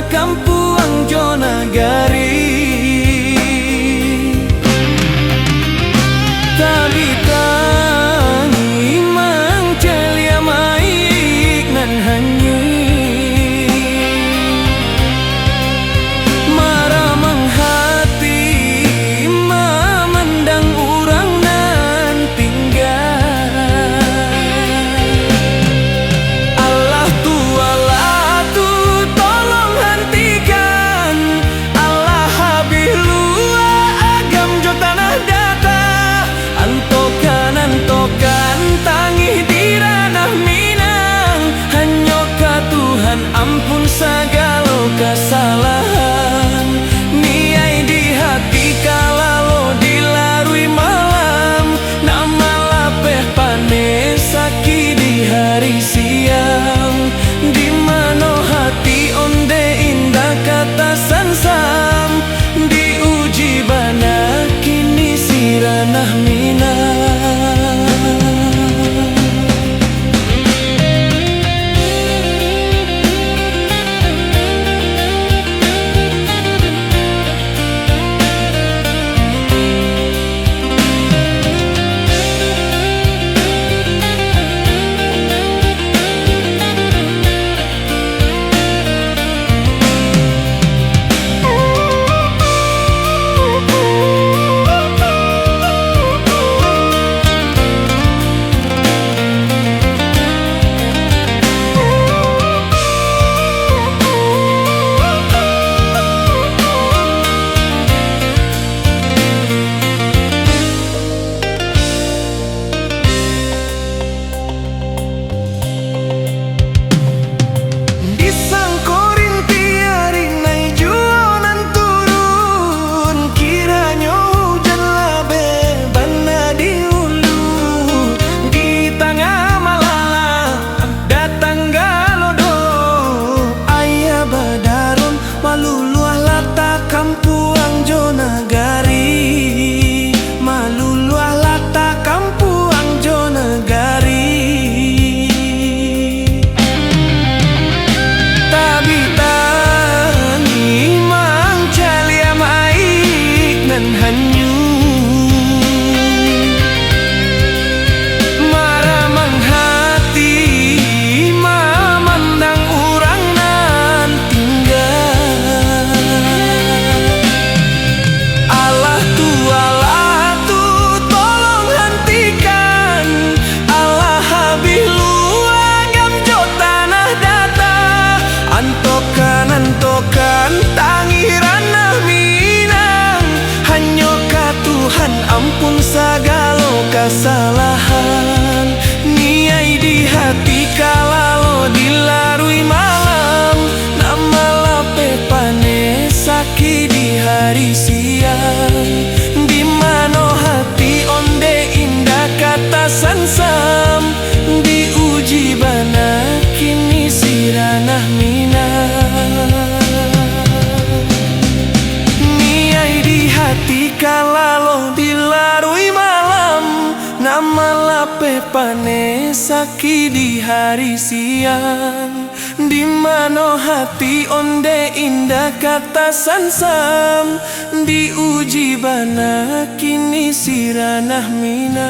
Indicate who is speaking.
Speaker 1: Jota kampuang jo nagari. Tabitangi mang celia maik nan hanyi maramang hati memandang urang nan tinggal. Allah tu tolong hentikan. Allah habis lua agam jo tanah data. Antokan tangih di ranah Minang. Hanya ka Tuhan ampun segala kesalahan. Niai di hati kalalo dilarui malam. Nama lapeh panen saki di hari siang. Di mana hati onde indah kata sansam. Diuji bana kini si ranah Minang. Antokan tangi ranah Minang. Hanya ka Tuhan ampun segala kesalahan. Niai di hati kalalo dilarui malam. Nama lape pane saki di hari siang. Di mana hati onde indah kata sansam. Diuji bana kini si ranah Minang. Niai di hati kalalo dilarui malam. Nama lape pane saki di hari siang. Di mana hati onde indah kata sansam. Diuji bana kini si ranah Minang.